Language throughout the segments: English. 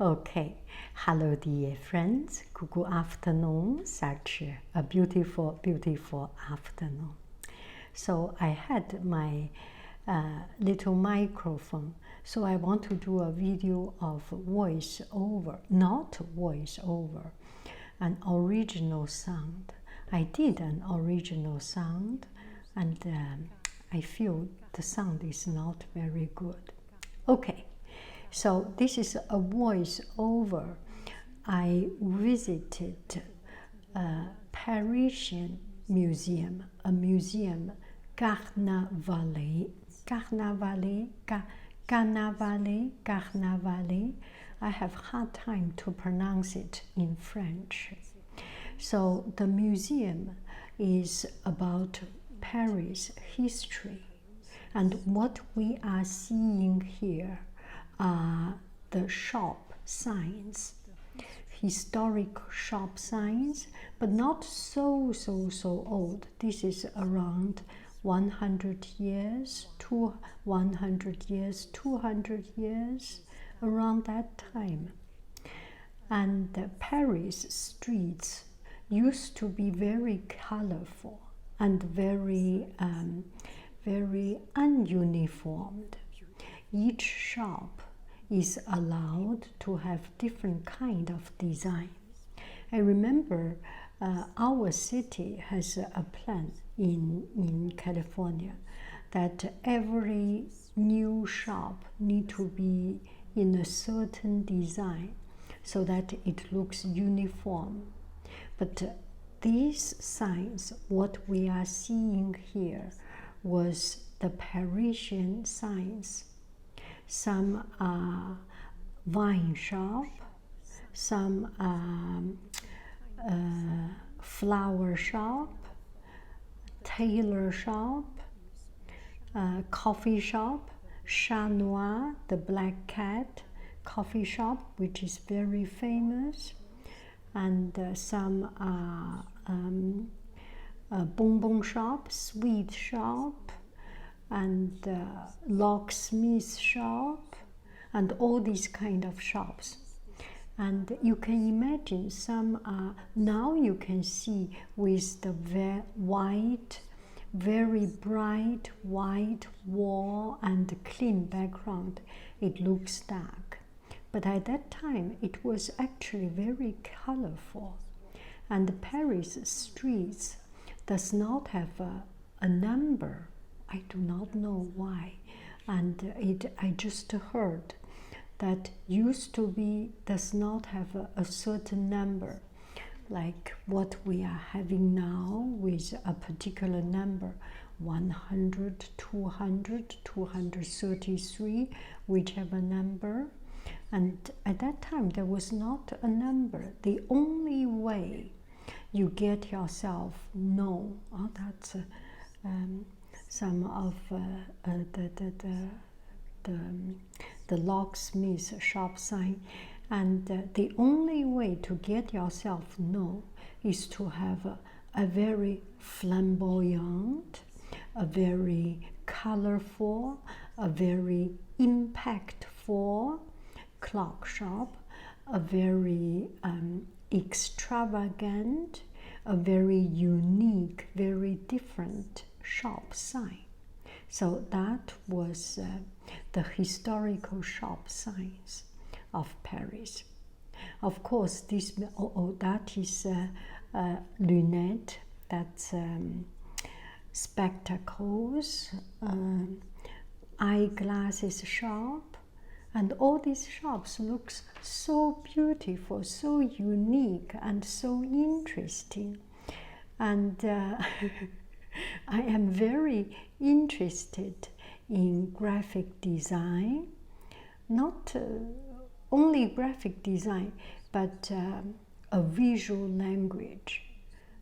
Okay, hello dear friends, good afternoon, such a beautiful, beautiful afternoon. So I had my little microphone, so I want to do a video of voiceover, not voiceover, an original sound. I did an original sound, and I feel the sound is not very good. Okay, so this is a voiceover. I visited a Parisian museum, a museum, Carnavalet. I have hard time to pronounce it in French. So the museum is about Paris history. And what we are seeing here are the shop signs, historic shop signs, but not so old. This is around 100 years, 100 years, 200 years, around that time. And the Paris streets used to be very colorful and very ununiformed. Each shop is allowed to have different kind of design. I remember our city has a plan in California that every new shop need to be in a certain design so that it looks uniform. But these signs, what we are seeing here, was the Parisian signs. Some are wine shop, some are flower shop, tailor shop, coffee shop, Chat Noir, the black cat coffee shop, which is very famous, and some are bonbon shop, sweet shop, and locksmith shop, and all these kind of shops. And you can imagine some are, now you can see with the very bright white wall and clean background, it looks dark. But at that time, it was actually very colorful. And the Paris streets does not have a number. I do not know why. And I just heard that used to be does not have a certain number, like what we are having now with a particular number, 100, 200, 233, whichever number. And at that time, there was not a number. The only way you get yourself known, that's some of the locksmith shop sign. And the only way to get yourself known is to have a very flamboyant, a very colorful, a very impactful clock shop, a very extravagant, a very unique, very different shop sign. So that was the historical shop signs of Paris. Of course, this that is lunette, that's spectacles, eyeglasses shop, and all these shops looks so beautiful, so unique, and so interesting. And I am very interested in graphic design, not only graphic design, but a visual language,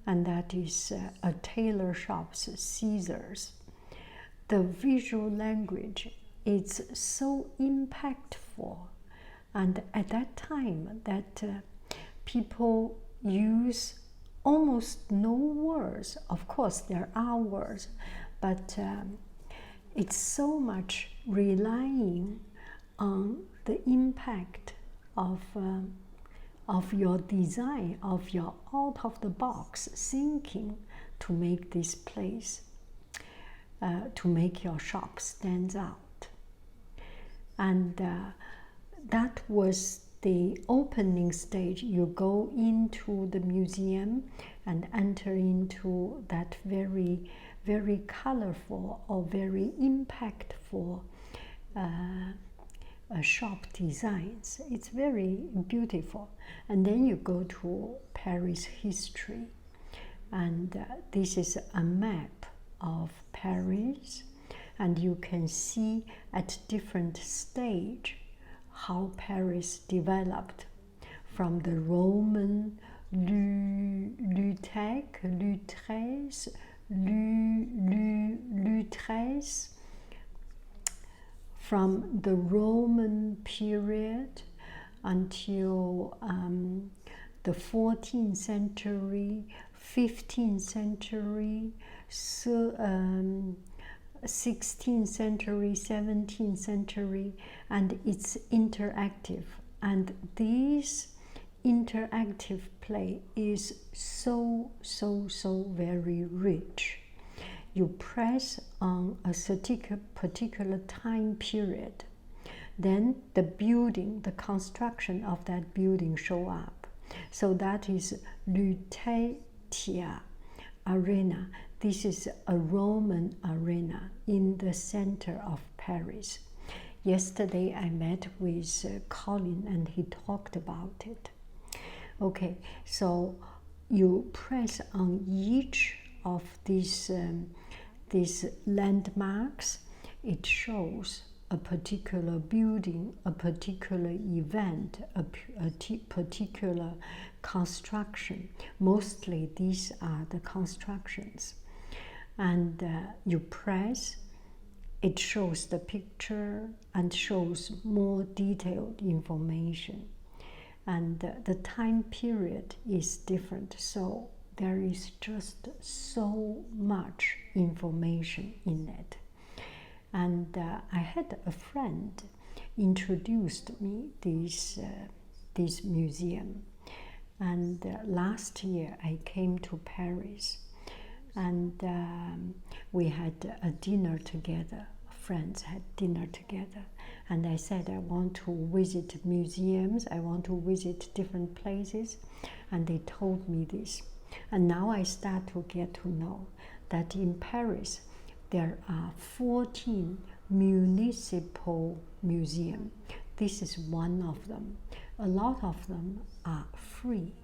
and that is a tailor shop's scissors. The visual language is so impactful, and at that time that people use almost no words. Of course, there are words, but it's so much relying on the impact of your design, of your out-of-the-box thinking to make this place, to make your shop stand out. And that was the opening stage. You go into the museum and enter into that very, very colorful or very impactful shop designs. It's very beautiful. And then you go to Paris history, and this is a map of Paris, and you can see at different stage how Paris developed from the Roman Louis XIII, from the Roman period until the 14th century, 15th century, 16th century, 17th century, and it's interactive. And this interactive play is so very rich. You press on a particular time period, then the building, the construction of that building show up. So that is Lutetia Arena. This is a Roman arena in the center of Paris. Yesterday I met with Colin and he talked about it. Okay, so you press on each of these landmarks. It shows a particular building, a particular event, a particular construction. Mostly these are the constructions. And you press, it shows the picture and shows more detailed information. And the time period is different, so there is just so much information in it. And I had a friend introduced me this museum. And last year I came to Paris, and we had a dinner together. Friends had dinner together, and I said I want to visit museums, I want to visit different places, and they told me this. And now I start to get to know that in Paris there are 14 municipal museums. This is one of them. A lot of them are free.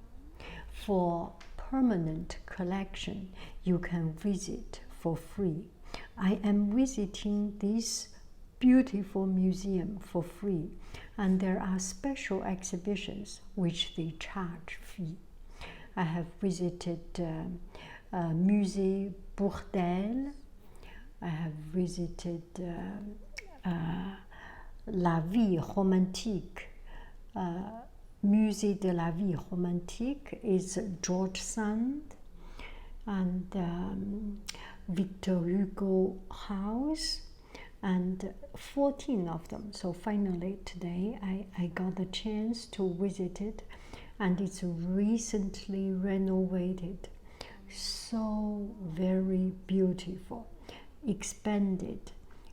For permanent collection, you can visit for free. I am visiting this beautiful museum for free, and there are special exhibitions which they charge fee. I have visited Musée Bourdelle. I have visited La Vie Romantique. Musée de la Vie Romantique is George Sand, and Victor Hugo House, and 14 of them. So finally today I got the chance to visit it, and it's recently renovated. So very beautiful, expanded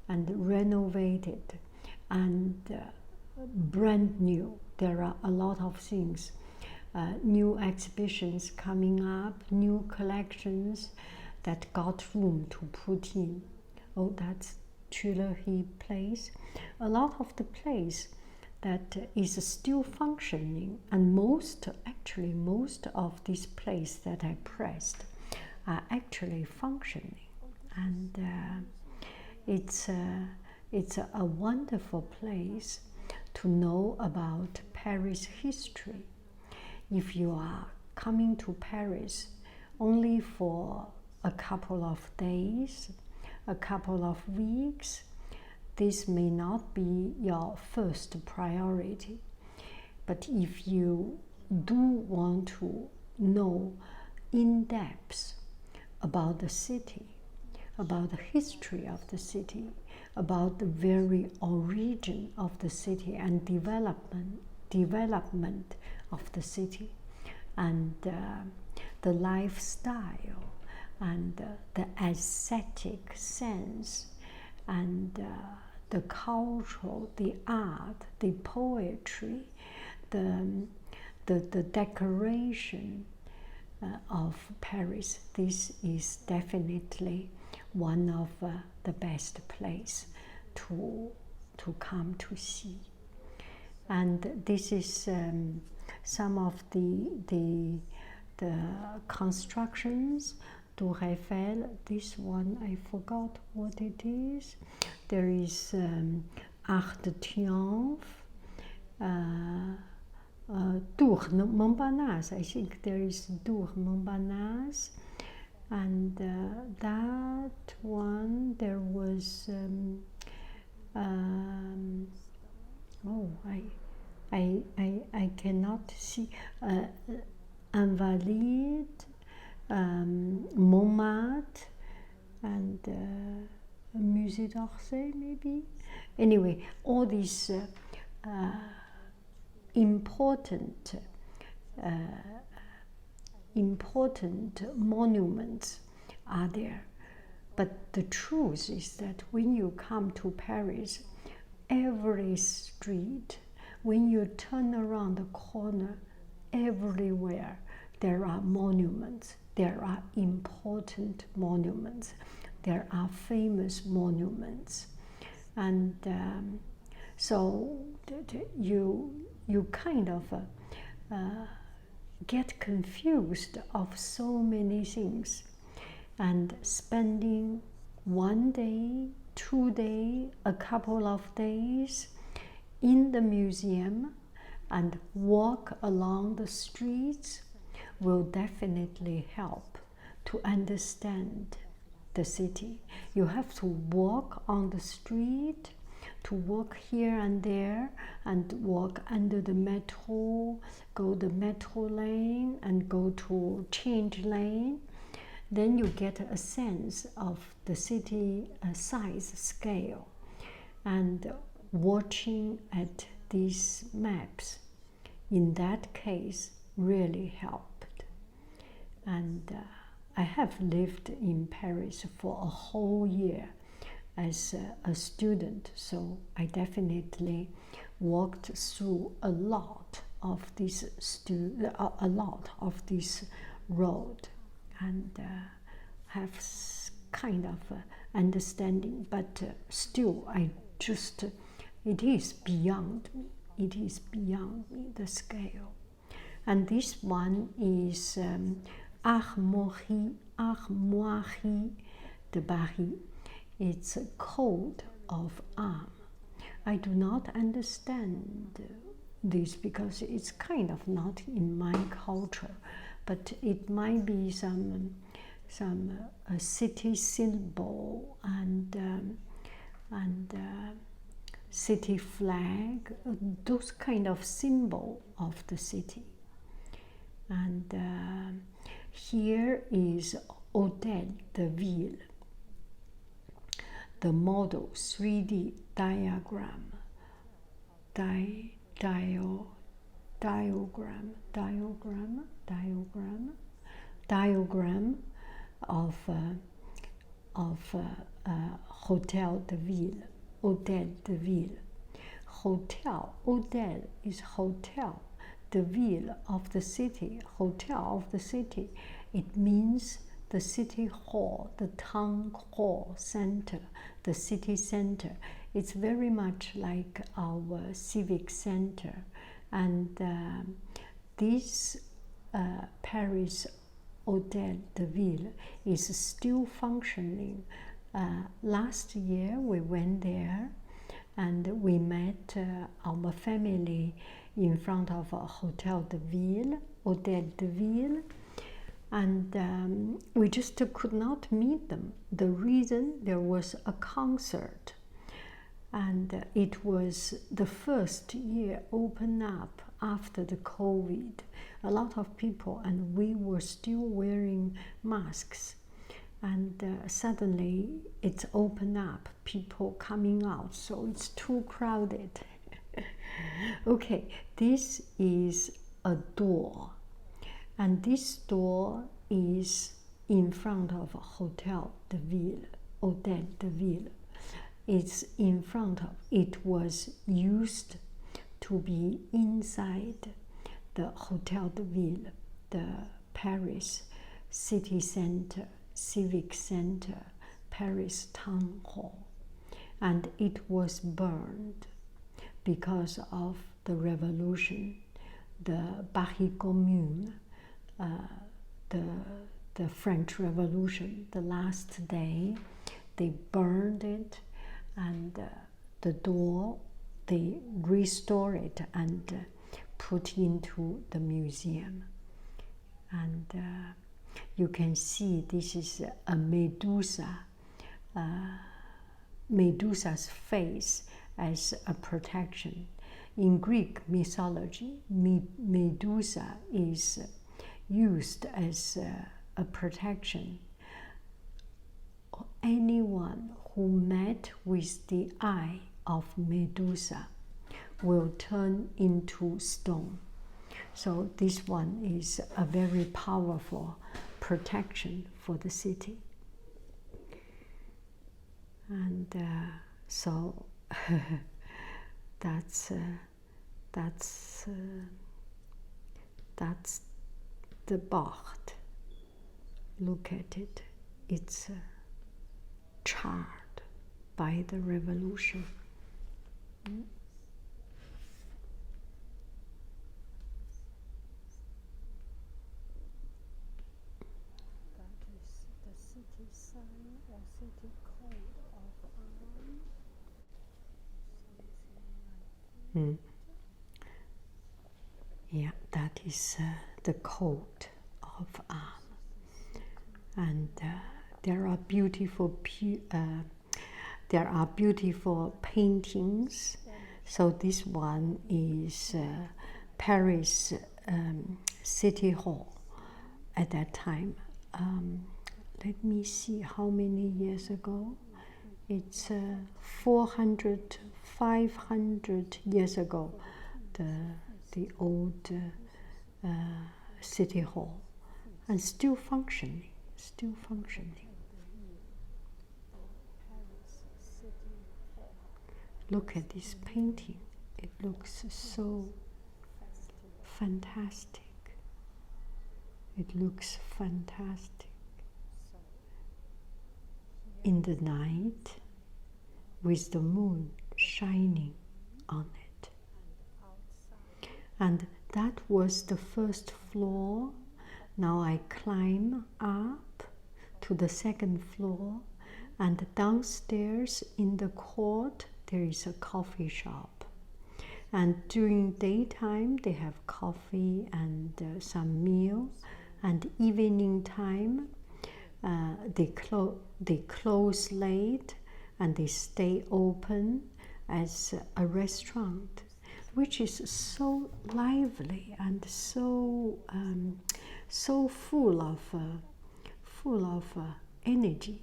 and renovated, and brand new. There are a lot of things, new exhibitions coming up, new collections that got room to put in. Oh, that's Tuileries Place. A lot of the place that is still functioning, and most of this place that I pressed are actually functioning, and it's a wonderful place to know about Paris history. If you are coming to Paris only for a couple of days, a couple of weeks, this may not be your first priority. But if you do want to know in depth about the city, about the history of the city, about the very origin of the city and development of the city, and the lifestyle, and the aesthetic sense, and the cultural, the art, the poetry, the decoration of Paris. This is definitely one of the best place to come to see. And this is some of the constructions. Tour Eiffel, this one I forgot what it is. There is Arc de Triomphe, Tour Montparnasse. I think there is Tour Montparnasse, and that one there was. Oh, I cannot see. Invalides, Montmartre, and Musée d'Orsay, maybe. Anyway, all these important monuments are there. But the truth is that when you come to Paris, every street, when you turn around the corner, everywhere there are monuments, there are important monuments, there are famous monuments. And so you kind of get confused of so many things. And spending 1 day, 2 days, a couple of days in the museum and walk along the streets will definitely help to understand the city. You have to walk on the street, to walk here and there, and walk under the metro, go the metro lane, and go to change lane. Then you get a sense of the city size scale. And watching at these maps, in that case, really helped. And I have lived in Paris for a whole year as a student, so I definitely walked through a lot of this road, and have kind of understanding, but still it is beyond me. It is beyond me, the scale. And this one is Armoiries de Paris. It's a coat of arms. I do not understand this because it's kind of not in my culture, but it might be some city symbol and city flag, those kind of symbol of the city. And here is Hotel de Ville, the model 3D diagram of Hotel de Ville. Hotel de Ville. Hotel is hotel. The ville of the city, hotel of the city. It means the city hall, the town hall center, the city center. It's very much like our civic center. And this Paris Hotel de Ville is still functioning. Last year we went there and we met our family in front of a Hotel de Ville, and we just could not meet them. The reason, there was a concert, and it was the first year open up after the COVID. A lot of people, and we were still wearing masks. and suddenly it's open up, people coming out, so it's too crowded. Okay, this is a door, and this door is in front of Hotel de Ville, Hotel de Ville. It's in front of, it was used to be inside the Hotel de Ville, the Paris city center, civic center, Paris town hall, and it was burned because of the revolution, the Paris Commune, the French Revolution. The last day, they burned it, and the door, they restore it and put into the museum. And you can see this is a Medusa, Medusa's face as a protection. In Greek mythology, Medusa is used as a protection. Anyone who met with the eye of Medusa will turn into stone. So this one is a very powerful protection for the city. And so that's the Bacht. Look at it. It's charred by the revolution. That is the city sign or city code of arms. Something like that. Yeah, that is the coat of arms. And there are beautiful paintings. So this one is Paris City Hall at that time. Let me see how many years ago. It's 400, 500 years ago, the old City Hall, and still functioning. Look at this painting. It looks so fantastic. It looks fantastic. In the night, with the moon shining on it. And that was the first floor. Now I climb up to the second floor, and downstairs in the court there is a coffee shop. And during daytime they have coffee and some meal, and evening time they close late and they stay open as a restaurant, which is so lively and so full of energy.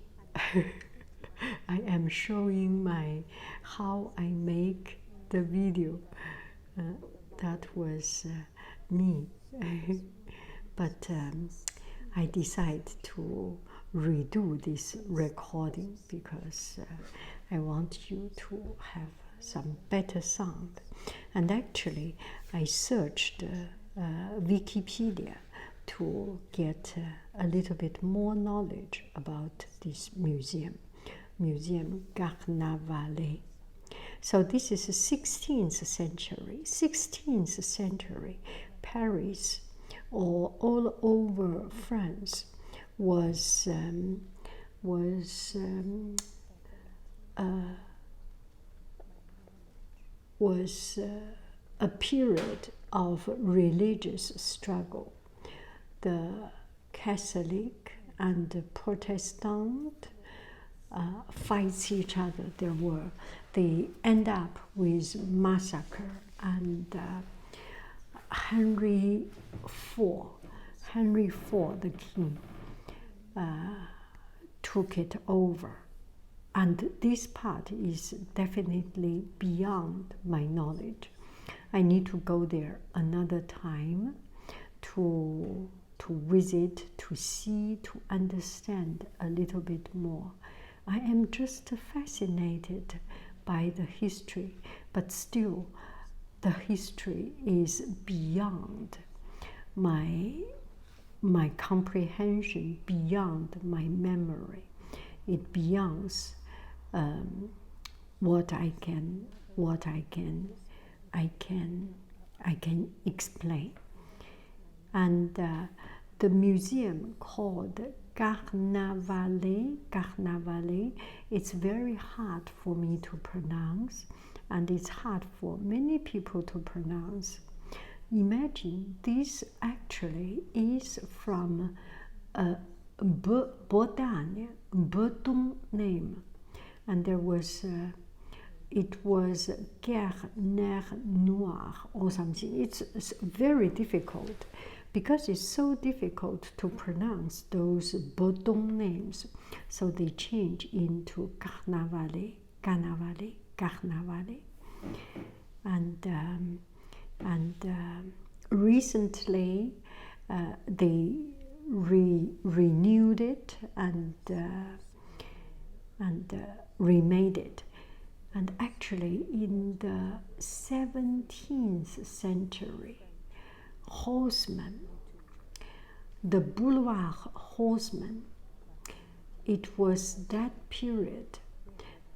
I am showing how I make the video. That was me. But I decided to redo this recording because I want you to have some better sound. And actually, I searched Wikipedia to get a little bit more knowledge about this museum, Museum Carnavalet. So this is a 16th century Paris, or all over France, was a period of religious struggle. The Catholic and the Protestant fights each other. They end up with massacre, and Henry IV, the king, took it over. And this part is definitely beyond my knowledge. I need to go there another time to visit, to see, to understand a little bit more. I am just fascinated by the history, but still the history is beyond my comprehension, beyond my memory. It beyonds what I can explain. And the museum called Carnavalet, it's very hard for me to pronounce, and it's hard for many people to pronounce. Imagine this actually is from a Bretagne, Breton name, and there was it was Noir or something. It's very difficult because it's so difficult to pronounce those Breton names, so they change into Carnavalet, and recently they renewed it and remade it. And actually, in the 17th century, horsemen, the boulevard horsemen, it was that period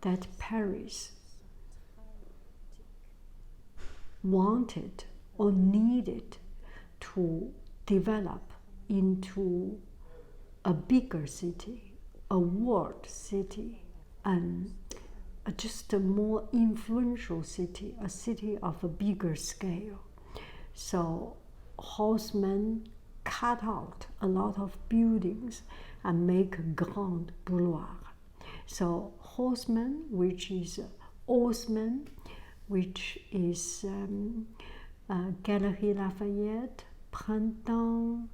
that Paris wanted or needed to develop into a bigger city, a world city, and just a more influential city, a city of a bigger scale. So horsemen cut out a lot of buildings and make a grand boulevard. So horsemen, which is horsemen, which is Galerie Lafayette, Printemps,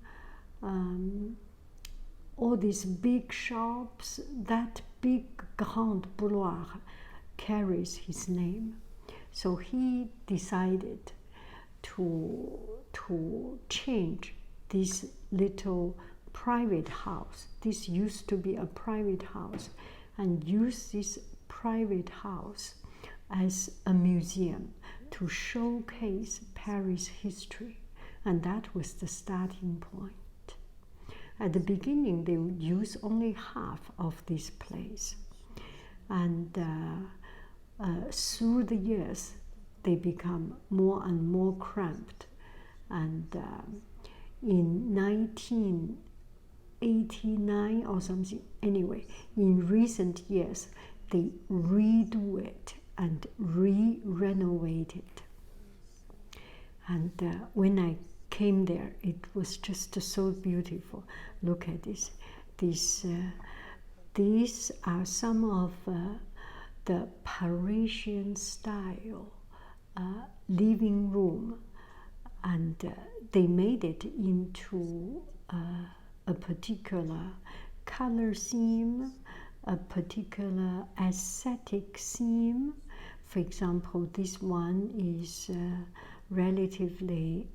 all these big shops, that big grand boulevard carries his name. So he decided to change this little private house. This used to be a private house, and use this private house as a museum to showcase Paris history. And that was the starting point. At the beginning, they would use only half of this place. And through the years, they become more and more cramped. And in 1989 or something, anyway, in recent years, they redo it and re-renovate it. And when I came there, it was just so beautiful. Look at this. These are some of the Parisian style living room, and they made it into a particular color theme, a particular aesthetic theme. For example, this one is relatively,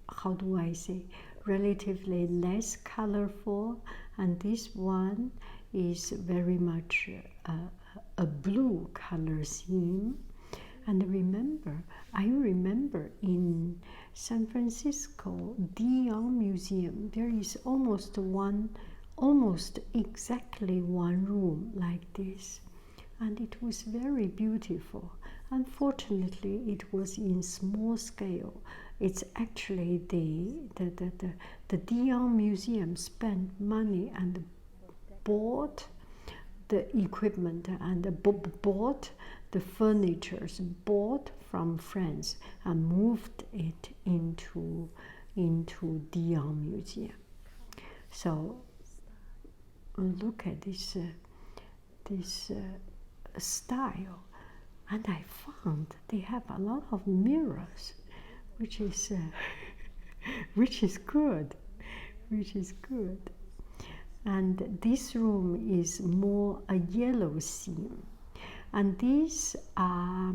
how do I say, relatively less colorful, and this one is very much a blue color theme. And I remember in San Francisco, Dion Museum, there is almost exactly one room like this. And it was very beautiful. Unfortunately, it was in small scale. It's actually the Dion Museum spent money and bought the equipment and bought the furniture, bought from France and moved it into Dion Museum. So look at this style, and I found they have a lot of mirrors, which is good, which is good. And this room is more a yellow theme. And these are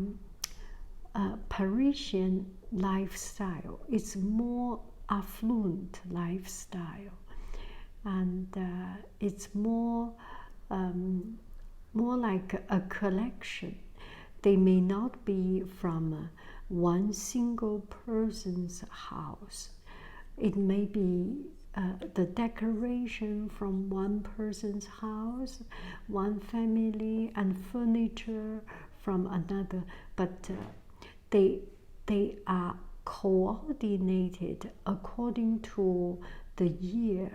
Parisian lifestyle. It's more affluent lifestyle. And it's more like a collection. They may not be from one single person's house. It may be the decoration from one person's house, one family, and furniture from another, but they are coordinated according to the year,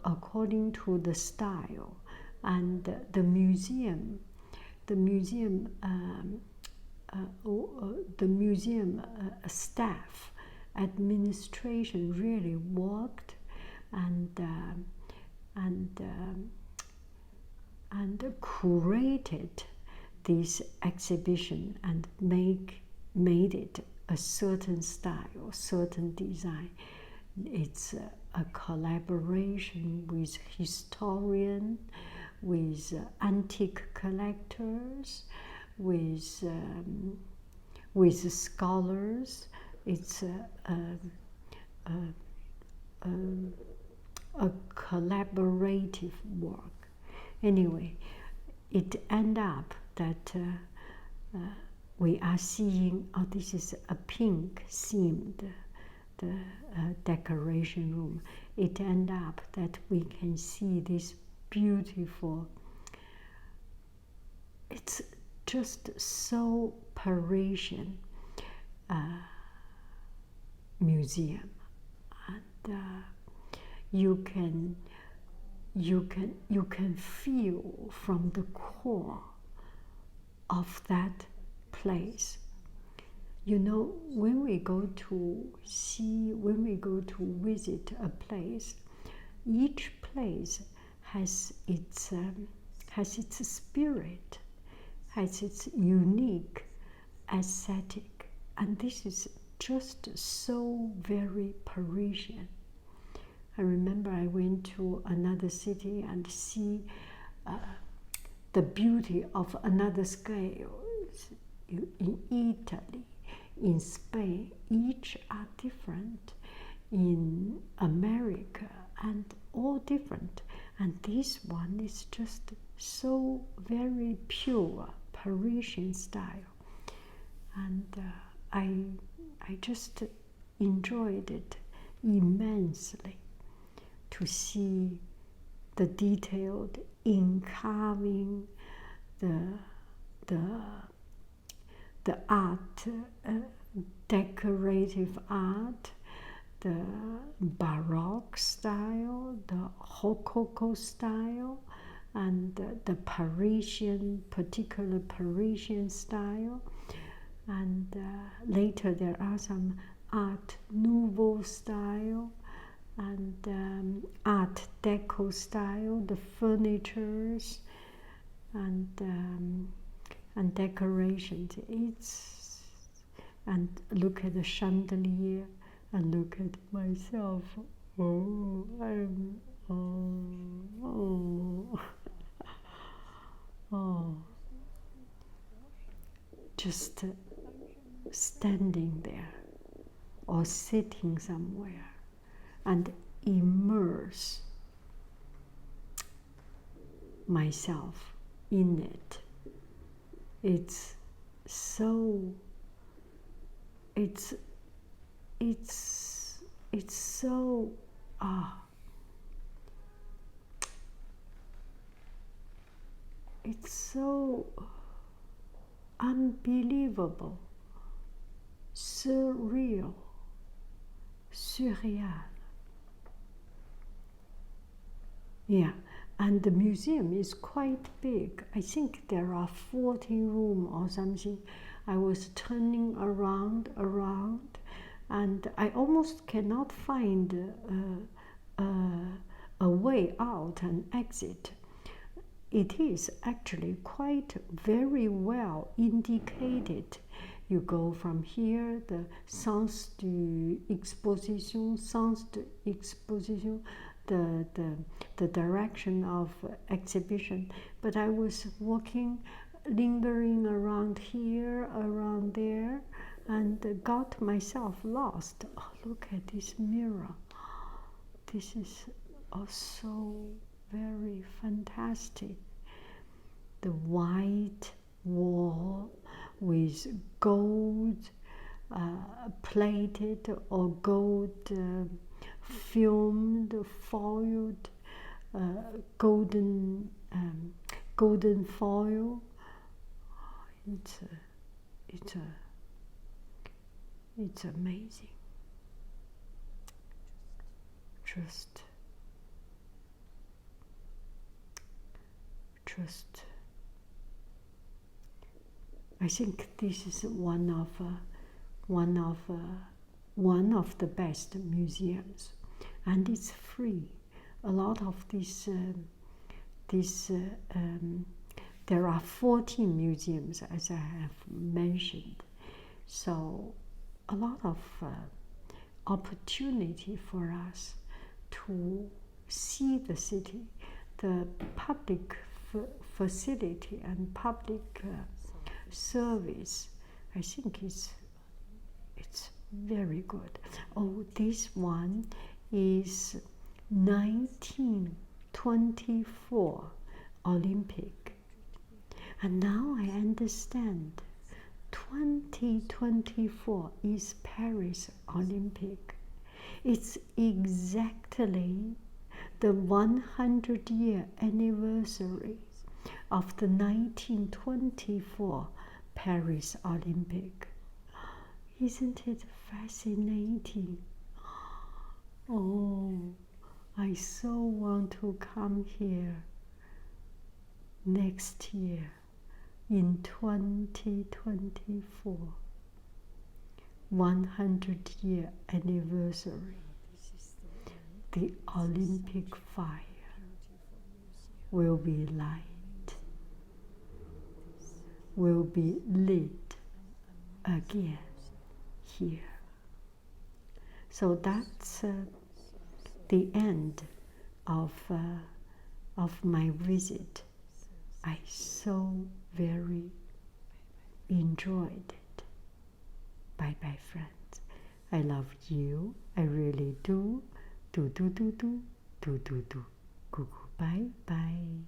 according to the style, and the museum staff, administration really worked and curated this exhibition and made it a certain style, certain design. It's a collaboration with historians, with antique collectors, with scholars. It's a collaborative work. Anyway, it ends up that we are seeing, oh, this is a pink themed decoration room. It ends up that we can see this beautiful, it's just so Parisian museum, and you can feel from the core of that place. You know, when we go to visit a place, each place has its spirit, has its unique aesthetic, and this is just so very Parisian. I remember I went to another city and see the beauty of another scale. In Italy, in Spain, each are different. In America, and all different. And this one is just so very pure Parisian style. And I just enjoyed it immensely to see the detailed in carving, the art, decorative art, the Baroque style, the Rococo style, and the Parisian, particular Parisian style. And later there are some Art Nouveau style and Art Deco style, the furnitures and decorations. And look at the chandelier, and look at myself. Just standing there or sitting somewhere and immerse myself in it. It's so unbelievable, surreal. Yeah, and the museum is quite big. I think there are 40 rooms or something. I was turning around, and I almost cannot find a way out and exit. It is actually quite very well indicated. You go from here, the sens d'exposition, the direction of exhibition, but I was walking, lingering around here, around there, and got myself lost. Oh, look at this mirror. This is also very fantastic. The white wall with gold plated or gold filmed, foiled, golden foil. It's amazing. Just I think this is one of the best museums, and it's free. A lot of there are 14 museums, as I have mentioned, so a lot of opportunity for us to see the city, the public facility and public service. I think it's very good. Oh, this one is 1924 Olympic, and now I understand 2024 is Paris Olympic. It's exactly the 100-year anniversary of the 1924 Paris Olympic. Isn't it fascinating? Oh, I so want to come here next year in 2024, 100-year anniversary. The Olympic fire will be lit again here. So that's the end of my visit. I so very enjoyed it. Bye bye, friends. I love you. I really do. Do. Bye bye.